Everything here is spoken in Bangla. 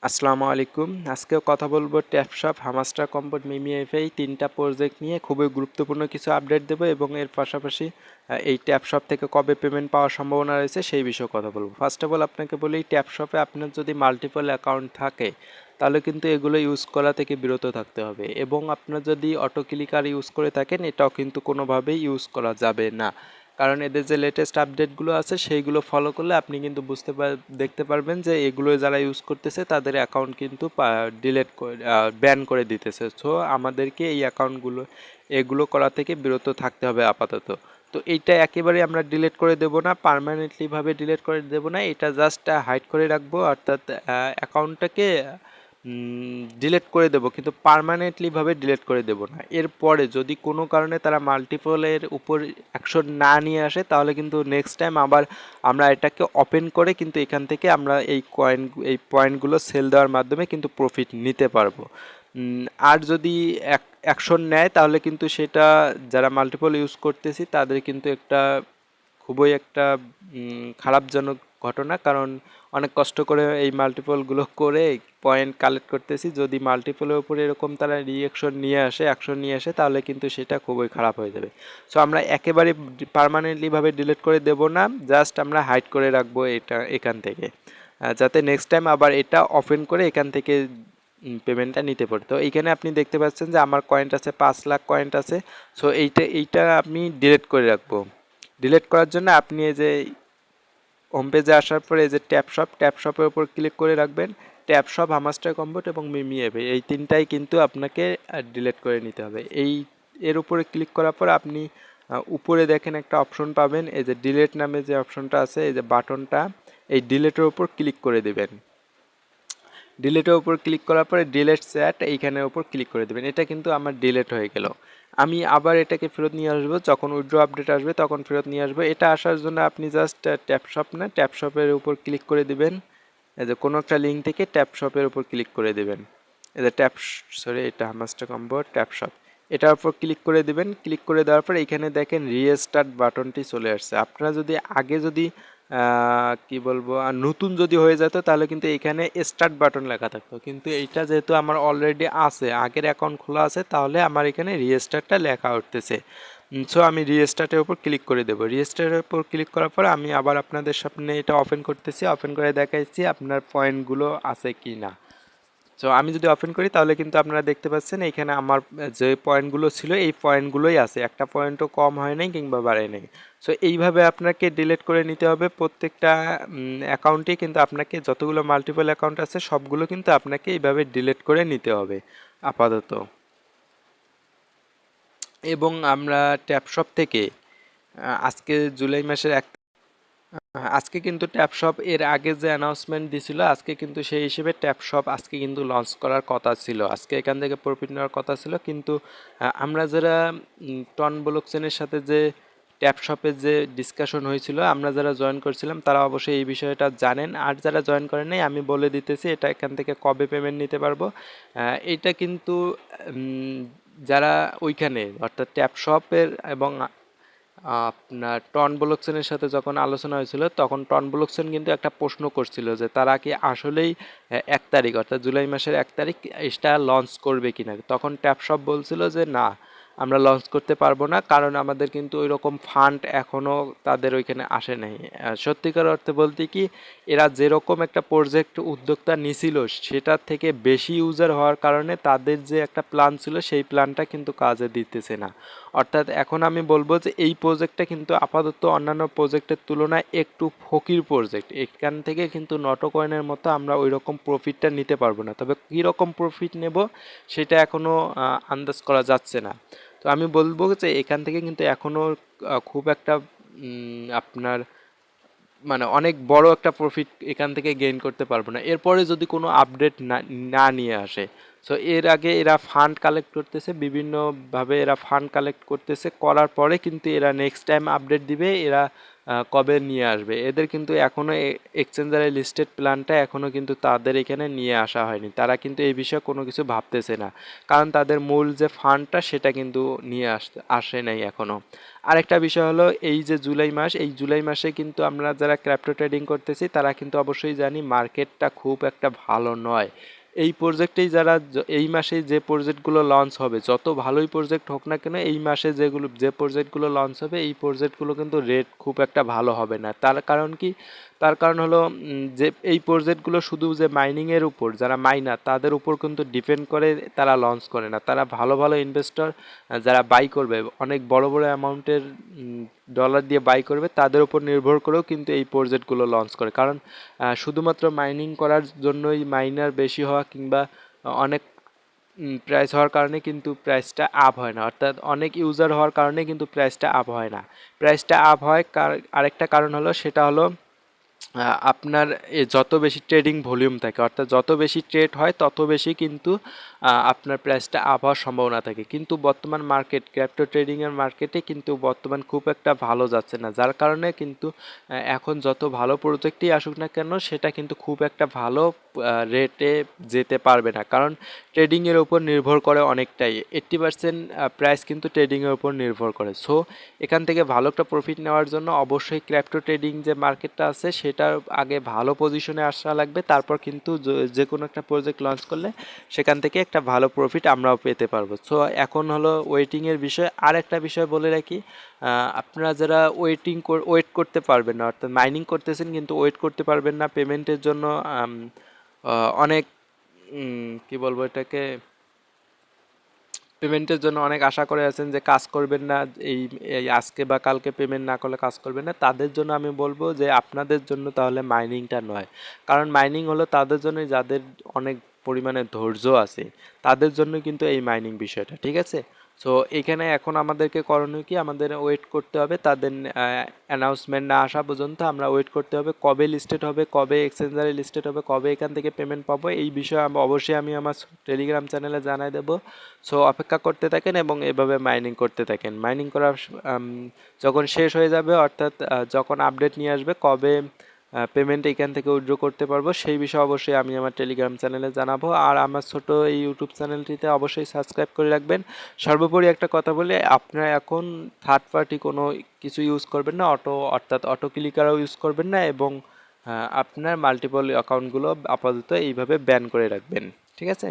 আসসালামু আলাইকুম। আজকেও কথা বলবো ট্যাপশপ, হামাস্টার কম্পোট, মিমি এফআই ৩টা প্রজেক্ট নিয়ে খুবই গুরুত্বপূর্ণ কিছু আপডেট দেবো এবং এর পাশাপাশি এই ট্যাপশপ থেকে কবে পেমেন্ট পাওয়ার সম্ভাবনা রয়েছে সেই বিষয়ে কথা বলবো। ফার্স্ট অফ অল আপনাকে বলি, ট্যাপশপে আপনার যদি মাল্টিপল অ্যাকাউন্ট থাকে তাহলে কিন্তু এগুলো ইউজ করা থেকে বিরত থাকতে হবে, এবং আপনার যদি অটো ক্লিকার ইউজ করে থাকেন এটাও কিন্তু কোনোভাবেই ইউজ করা যাবে না, কারণ এদের যে লেটেস্ট আপডেটগুলো আছে সেইগুলো ফলো করলে আপনি কিন্তু দেখতে পারবেন যে এগুলো যারা ইউজ করতেছে তাদের অ্যাকাউন্ট কিন্তু ডিলেট করে ব্যান করে দিতেছে। সো আমাদেরকে এই এগুলো করা থেকে বিরত থাকতে হবে আপাতত। তো এইটা একেবারে আমরা ডিলিট করে দেব না, পার্মানেন্টলিভাবে ডিলিট করে দেব না, এটা জাস্ট হাইড করে রাখবো, অর্থাৎ অ্যাকাউন্টটাকে ডিলিট করে দেব, কিন্তু পার্মানেন্টলিভাবে ডিলিট করে দেব না। এরপরে যদি কোনো কারণে তারা মাল্টিপলের উপর অ্যাকশন না নিয়ে আসে তাহলে কিন্তু নেক্সট টাইম আবার আমরা এটাকে ওপেন করে কিন্তু এখান থেকে আমরা এই পয়েন্টগুলো সেল দেওয়ার মাধ্যমে কিন্তু প্রফিট নিতে পারবো। আর যদি অ্যাকশন নেয় তাহলে কিন্তু সেটা যারা মাল্টিপল ইউজ করতেছি তাদের কিন্তু খুবই একটা খারাপজনক ঘটনা, কারণ অনেক কষ্ট করে এই মাল্টিপলগুলো করে পয়েন্ট কালেক্ট করতেছি, যদি মাল্টিপলের উপরে এরকম তারা অ্যাকশন নিয়ে আসে তাহলে কিন্তু সেটা খুবই খারাপ হয়ে যাবে। সো আমরা একেবারে পার্মানেন্টলিভাবে ডিলিট করে দেব না, জাস্ট আমরা হাইড করে রাখবো এটা এখান থেকে, যাতে নেক্সট টাইম আবার এটা ওপেন করে এখান থেকে পেমেন্টটা নিতে পারি। তো এইখানে আপনি দেখতে পাচ্ছেন যে আমার কয়েন্ট আছে 5 লাখ কয়েন্ট আছে। সো এইটা আমি ডিলিট করে রাখবো। ডিলিট করার জন্য আপনি এই যে হোম পেজে আসার পরে এই যে ট্যাপশপের উপর ক্লিক করে রাখবেন। ট্যাপশপ, হামাস্টার কম্পোট এবং মিমি এপে এই তিনটাই কিন্তু আপনাকে ডিলিট করে নিতে হবে। এর উপরে ক্লিক করার পর আপনি উপরে দেখেন একটা অপশন পাবেন, এই যে ডিলিট নামে যে অপশনটা আছে, এই যে বাটনটা, এই ডিলিটের উপর ক্লিক করে দেবেন। ডিলেটের উপর ক্লিক করার পরে ডিলেট চ্যাট এইখানের উপর ক্লিক করে দেবেন। এটা কিন্তু আমার ডিলেট হয়ে গেল। আমি আবার এটাকে ফেরত নিয়ে আসবো, যখন উইথড্র আপডেট আসবে তখন ফেরত নিয়ে আসবো। এটা আসার জন্য আপনি জাস্ট ট্যাপশপের উপর ক্লিক করে দিবেন। এই যে কোনো একটা লিঙ্ক থেকে ট্যাপশপের উপর ক্লিক করে দিবেন। এই যে এটা হামাস্টার কম্বো ট্যাপশপ, এটার উপর ক্লিক করে দিবেন। ক্লিক করে দেওয়ার পর এখানে দেখেন রিস্টার্ট বাটনটি চলে আসছে। আপনারা যদি আগে যদি কি বলবো আর নতুন যদি হয়ে যেত তাহলে কিন্তু এখানে স্টার্ট বাটন লেখা থাকতো, কিন্তু এইটা যেহেতু আমার অলরেডি আছে, আগের অ্যাকাউন্ট খোলা আছে, তাহলে আমার এখানে রিস্টার্টটা লেখা উঠতেছে। সো আমি রিস্টার্টের উপর ক্লিক করে দেবো। রিস্টার্টের উপর ক্লিক করার পর আমি আবার আপনাদের সামনে এটা ওপেন করতেছি, ওপেন করে দেখাইছি আপনার পয়েন্টগুলো আছে কি না। সো আমি যদি ওপেন করি তাহলে কিন্তু আপনারা দেখতে পাচ্ছেন এইখানে আমার যে পয়েন্টগুলো ছিল এই পয়েন্টগুলোই আছে, একটা পয়েন্টও কম হয় নাই কিংবা বাড়ে নাই। সো এইভাবে আপনাকে ডিলিট করে নিতে হবে প্রত্যেকটা অ্যাকাউন্টে, কিন্তু আপনাকে যতগুলো মাল্টিপল অ্যাকাউন্ট আছে সবগুলো কিন্তু আপনাকে এইভাবে ডিলিট করে নিতে হবে আপাতত। এবং আমরা ট্যাপশপ থেকে আজকে জুলাই মাসের আজকে কিন্তু ট্যাপশপ এর আগে যে অ্যানাউন্সমেন্ট দিছিল, আজকে কিন্তু সেই হিসেবে ট্যাপশপ আজকে কিন্তু লঞ্চ করার কথা ছিল, আজকে এখান থেকে প্রফিট নেওয়ার কথা ছিল, কিন্তু আমরা যারা টন ব্লকচেনের সাথে যে ট্যাপশপের যে ডিসকাশন হয়েছিল আমরা যারা জয়েন করছিলাম তারা অবশ্যই এই বিষয়টা জানেন, আর যারা জয়েন করেন নাই আমি বলে দিতেছি এটা এখান থেকে কবে পেমেন্ট নিতে পারবো। এটা কিন্তু যারা ওইখানে অর্থাৎ ট্যাপশপের এবং আপনার টন ব্লকচেনের সাথে যখন আলোচনা হয়েছিল তখন টন ব্লকচেন কিন্তু একটা প্রশ্ন করছিল যে তারা কি আসলেই 1 তারিখ অর্থাৎ জুলাই মাসের 1 তারিখ এটা লঞ্চ করবে কিনা, তখন ট্যাপশপ বলছিল যে না, আমরা লঞ্চ করতে পারবো না, কারণ আমাদের কিন্তু ওই রকম ফান্ড এখনও তাদের ওইখানে আসে নাই। সত্যিকার অর্থে বলতে কি, এরা যেরকম একটা প্রজেক্ট উদ্যোক্তা নিছিল সেটার থেকে বেশি ইউজার হওয়ার কারণে তাদের যে একটা প্ল্যান ছিল সেই প্ল্যানটা কিন্তু কাজে দিতেছে না। অর্থাৎ এখন আমি বলবো যে এই প্রজেক্টটা কিন্তু আপাতত অন্যান্য প্রজেক্টের তুলনায় একটু ফকির প্রজেক্ট, এখান থেকে কিন্তু নটো কয়েনের মতো আমরা ওই রকম প্রফিটটা নিতে পারবো না, তবে কীরকম প্রফিট নেব সেটা এখনও আন্দাজ করা যাচ্ছে না। তো আমি বলবো যে এখান থেকে কিন্তু এখনও খুব একটা আপনার মানে অনেক বড় একটা প্রফিট এখান থেকে গেইন করতে পারবো না, এরপরে যদি কোনো আপডেট না নিয়ে আসে। সো এর আগে এরা ফান্ড কালেক্ট করতেছে, বিভিন্নভাবে এরা ফান্ড কালেক্ট করতেছে, করার পরে কিন্তু এরা নেক্সট টাইম আপডেট দিবে, এরা কবে নিয়ে আসবে। এদের কিন্তু এখনও এক্সচেঞ্জারে লিস্টেড প্ল্যানটা এখনও কিন্তু তাদের এখানে নিয়ে আসা হয়নি। তারা কিন্তু এই বিষয়ে কোনো কিছু ভাবতেছে না, কারণ তাদের মূল যে ফান্ডটা সেটা কিন্তু নিয়ে আসে নাই এখনও। আরেকটা বিষয় হলো, এই যে জুলাই মাস, এই জুলাই মাসে কিন্তু আমরা যারা ক্রিপ্টো ট্রেডিং করতেছি তারা কিন্তু অবশ্যই জানি মার্কেটটা খুব একটা ভালো নয়। এই প্রজেক্টেই যারা এই মাসে যে প্রজেক্টগুলো লঞ্চ হবে, যত ভালোই প্রজেক্ট হোক না কেন, এই মাসে যে প্রজেক্টগুলো লঞ্চ হবে এই প্রজেক্টগুলো কিন্তু রেট খুব একটা ভালো হবে না। তার কারণ কি? তার কারণ হলো যে এই প্রজেক্টগুলো শুধু যে মাইনিংয়ের উপর, যারা মাইনার তাদের উপর কিন্তু ডিপেন্ড করে তারা লঞ্চ করে না। তারা ভালো ভালো ইনভেস্টর যারা বাই করবে, অনেক বড় বড় অ্যামাউন্টের ডলার দিয়ে বাই করবে, তাদের উপর নির্ভর করেও কিন্তু এই প্রজেক্টগুলো লঞ্চ করে। কারণ শুধুমাত্র মাইনিং করার জন্যই মাইনার বেশি হওয়া কিংবা অনেক প্রাইস হওয়ার কারণে কিন্তু প্রাইসটা আপ হয় না, অর্থাৎ অনেক ইউজার হওয়ার কারণে কিন্তু প্রাইসটা আপ হয় না। প্রাইসটা আপ হয় আরেকটা কারণ হলো, সেটা হলো আপনার যত বেশি ট্রেডিং ভলিউম থাকে, অর্থাৎ যত বেশি ট্রেড হয় তত বেশি কিন্তু আপনার প্রাইসটা আপ হওয়ার সম্ভাবনা থাকে। কিন্তু বর্তমান মার্কেট, ক্রিপ্টো ট্রেডিংয়ের মার্কেটে কিন্তু বর্তমান খুব একটা ভালো যাচ্ছে না, যার কারণে কিন্তু এখন যত ভালো প্রজেক্টই আসুক না কেন সেটা কিন্তু খুব একটা ভালো রেটে যেতে পারবে না, কারণ ট্রেডিংয়ের উপর নির্ভর করে অনেকটাই। 80% প্রাইস কিন্তু ট্রেডিংয়ের উপর নির্ভর করে। সো এখান থেকে ভালো একটা প্রফিট নেওয়ার জন্য অবশ্যই ক্রিপ্টো ট্রেডিং যে মার্কেটটা আছে সেটার আগে ভালো পজিশনে আসা লাগবে, তারপর কিন্তু যে কোনো একটা প্রজেক্ট লঞ্চ করলে সেখান থেকে একটা ভালো প্রফিট আমরাও পেতে পারবো। সো এখন হলো ওয়েটিংয়ের বিষয়। আর একটা বিষয় বলে রাখি, আপনারা যারা ওয়েট করতে পারবেন না, অর্থাৎ মাইনিং করতেছেন কিন্তু ওয়েট করতে পারবেন না পেমেন্টের জন্য, অনেক কি বলবো এটাকে, পেমেন্টের জন্য অনেক আশা করে আছেন যে কাজ করবেন না, এই এই আজকে বা কালকে পেমেন্ট না করলে কাজ করবেন না, তাদের জন্য আমি বলবো যে আপনাদের জন্য তাহলে মাইনিংটা নয়। কারণ মাইনিং হলো তাদের জন্য যাদের অনেক পরিমাণে ধৈর্য আছে, তাদের জন্য কিন্তু এই মাইনিং বিষয়টা, ঠিক আছে। সো এখানে এখন আমাদেরকে করণীয় কি, আমাদের ওয়েট করতে হবে তাদের অ্যানাউন্সমেন্ট না আসা পর্যন্ত। আমরা ওয়েট করতে হবে কবে লিস্টেড হবে, কবে এক্সচেঞ্জারে লিস্টেড হবে, কবে এখান থেকে পেমেন্ট পাবো, এই বিষয়ে অবশ্যই আমি আমার টেলিগ্রাম চ্যানেলে জানাই দেবো। সো অপেক্ষা করতে থাকেন এবং এভাবে মাইনিং করতে থাকেন। মাইনিং করা যখন শেষ হয়ে যাবে, অর্থাৎ যখন আপডেট নিয়ে আসবে কবে পেমেন্ট এখান থেকে উইথড্র করতে পারবো, সেই বিষয়ে অবশ্যই আমি আমার টেলিগ্রাম চ্যানেলে জানাবো। আর আমার ছোট এই ইউটিউব চ্যানেলটিতে অবশ্যই সাবস্ক্রাইব করে রাখবেন। সর্বোপরি একটা কথা বলি, আপনারা এখন থার্ড পার্টি কোনো কিছু ইউজ করবেন না, অর্থাৎ অটো ক্লিকারও ইউজ করবেন না, এবং আপনার মাল্টিপল অ্যাকাউন্টগুলো আপাতত এইভাবে ব্যান করে রাখবেন, ঠিক আছে।